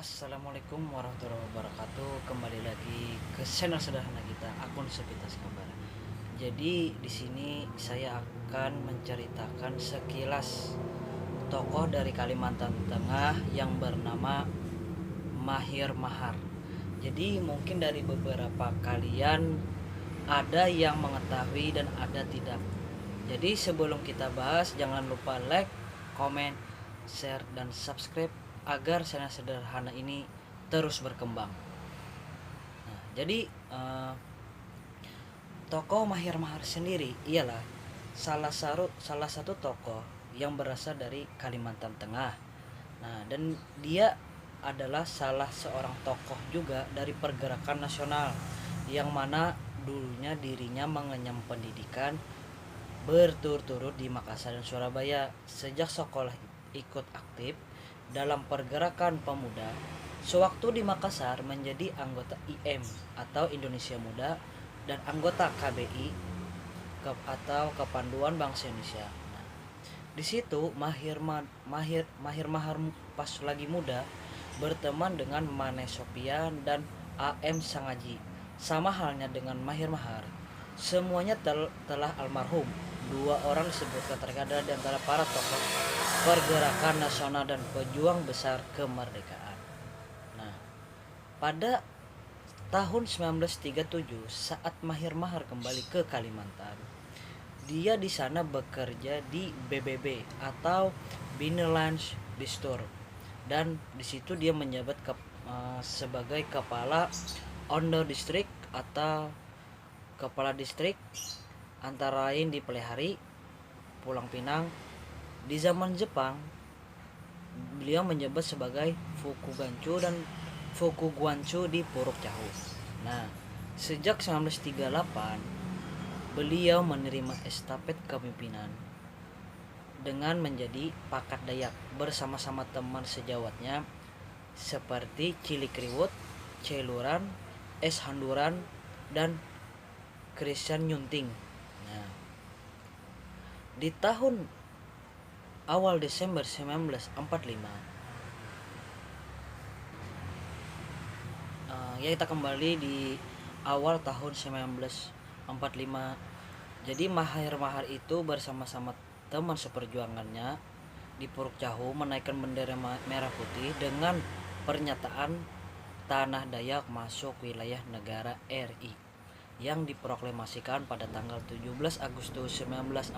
Assalamualaikum warahmatullahi wabarakatuh. Kembali lagi ke channel sederhana kita, akun Sepintas Kabar. Jadi di sini saya akan menceritakan sekilas tokoh dari Kalimantan Tengah yang bernama Mahir Mahar. Jadi mungkin dari beberapa kalian ada yang mengetahui dan ada tidak. Jadi sebelum kita bahas, jangan lupa like, komen, share, dan subscribe agar channel sederhana ini terus berkembang. Nah, jadi tokoh Mahir Mahar sendiri ialah salah satu tokoh yang berasal dari Kalimantan Tengah. Nah, dan dia adalah salah seorang tokoh juga dari pergerakan nasional yang mana dulunya dirinya mengenyam pendidikan berturut-turut di Makassar dan Surabaya. Sejak sekolah ikut aktif dalam pergerakan pemuda. Sewaktu di Makassar menjadi anggota IM atau Indonesia Muda dan anggota KBI atau Kepanduan Bangsa Indonesia. Nah, di situ Mahir Mahar pas lagi muda berteman dengan Mane Sopian dan AM Sangaji. Sama halnya dengan Mahir Mahar, semuanya telah almarhum. Dua orang disebutkan terkadang di antara para tokoh pergerakan nasional dan pejuang besar kemerdekaan. Nah, pada tahun 1937 saat Mahir Mahar kembali ke Kalimantan, dia di sana bekerja di BBB atau Binelands Bistur, dan di situ dia menjabat sebagai kepala Onder Distrik atau kepala distrik antara lain di Pelihari, Pulang Pinang. Di zaman Jepang, beliau menjabat sebagai Fukuganchu dan Fukuguanchu di Puruk Cahu. Nah, sejak 1938 beliau menerima estafet kepemimpinan dengan menjadi Pakat Dayak bersama-sama teman sejawatnya seperti Cilikriwut, Celuran, Es Handuran, dan Christian Nyunting. Nah, di tahun awal Desember 1945 ya kita kembali di awal tahun 1945. Jadi Mahir Mahar itu bersama-sama teman seperjuangannya di Puruk Cahu menaikkan bendera merah putih dengan pernyataan tanah Dayak masuk wilayah negara RI yang diproklamasikan pada tanggal 17 Agustus 1945.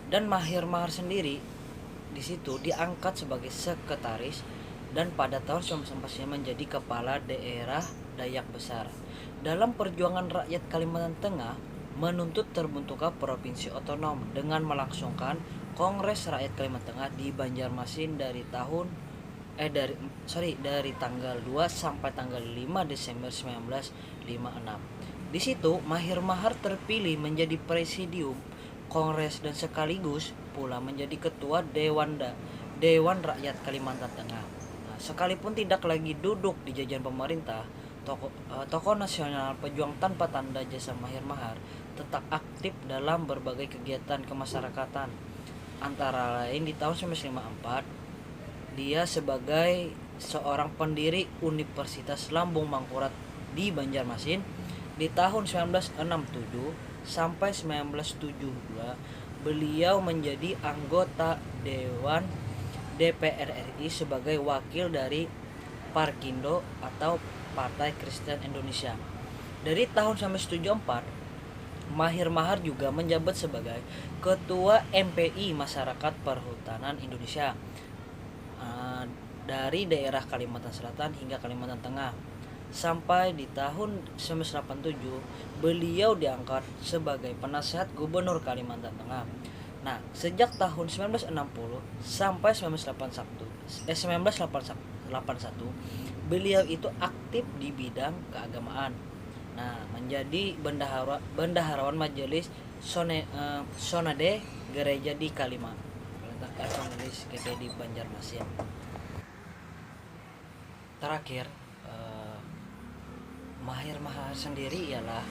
Dan Mahir Mahar sendiri di situ diangkat sebagai sekretaris dan pada tahun 1945 menjadi kepala daerah Dayak Besar. Dalam perjuangan rakyat Kalimantan Tengah menuntut terbentuknya provinsi otonom dengan melangsungkan Kongres Rakyat Kalimantan Tengah di Banjarmasin dari tanggal 2 sampai tanggal 5 Desember 1956. Di situ Mahir Mahar terpilih menjadi presidium Kongres dan sekaligus pula menjadi ketua Dewan Rakyat Kalimantan Tengah. Nah, sekalipun tidak lagi duduk di jajaran pemerintah, tokoh nasional pejuang tanpa tanda jasa Mahir Mahar tetap aktif dalam berbagai kegiatan kemasyarakatan. Antara lain di tahun 1954 dia sebagai seorang pendiri Universitas Lambung Mangkurat di Banjarmasin. Di tahun 1967 sampai 1972 beliau menjadi anggota Dewan DPR RI sebagai wakil dari Parkindo atau Partai Kristen Indonesia. Dari tahun 1974 Mahir Mahar juga menjabat sebagai Ketua MPI Masyarakat Perhutanan Indonesia dari daerah Kalimantan Selatan hingga Kalimantan Tengah. Sampai di tahun 1987 beliau diangkat sebagai penasehat Gubernur Kalimantan Tengah. Nah, sejak tahun 1960 sampai 1981 beliau itu aktif di bidang keagamaan. Nah, menjadi bendaharawan Majelis Sonade Gereja di Kalimantan Evangelis Gede di Banjarmasin. Terakhir, Mahir Mahar sendiri ialah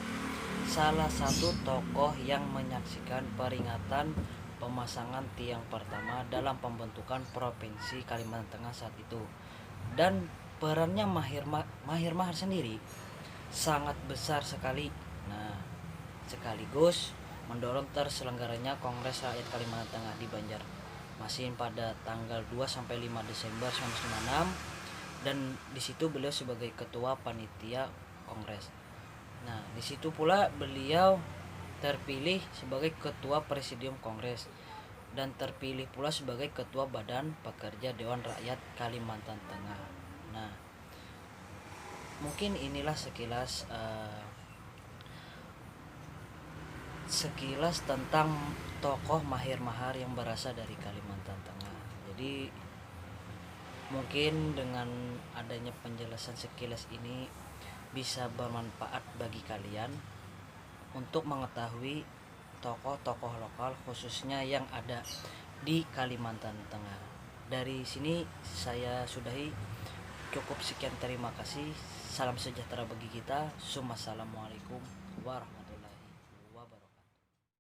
salah satu tokoh yang menyaksikan peringatan pemasangan tiang pertama dalam pembentukan Provinsi Kalimantan Tengah saat itu. dan perannya Mahir Mahar sendiri sangat besar sekali. Nah, sekaligus mendorong terselenggaranya Kongres Rakyat Kalimantan Tengah di Banjarmasin pada tanggal 2 sampai 5 Desember 1996, dan di situ beliau sebagai ketua panitia kongres. Nah, di situ pula beliau terpilih sebagai ketua presidium kongres dan terpilih pula sebagai ketua Badan Pekerja Dewan Rakyat Kalimantan Tengah. Nah, mungkin inilah sekilas tentang tokoh Mahir Mahar yang berasal dari Kalimantan Tengah. Jadi mungkin dengan adanya penjelasan sekilas ini bisa bermanfaat bagi kalian untuk mengetahui tokoh-tokoh lokal khususnya yang ada di Kalimantan Tengah. Dari sini saya sudahi, cukup sekian, terima kasih. Salam sejahtera bagi kita. Assalamualaikum warahmatullahi wabarakatuh.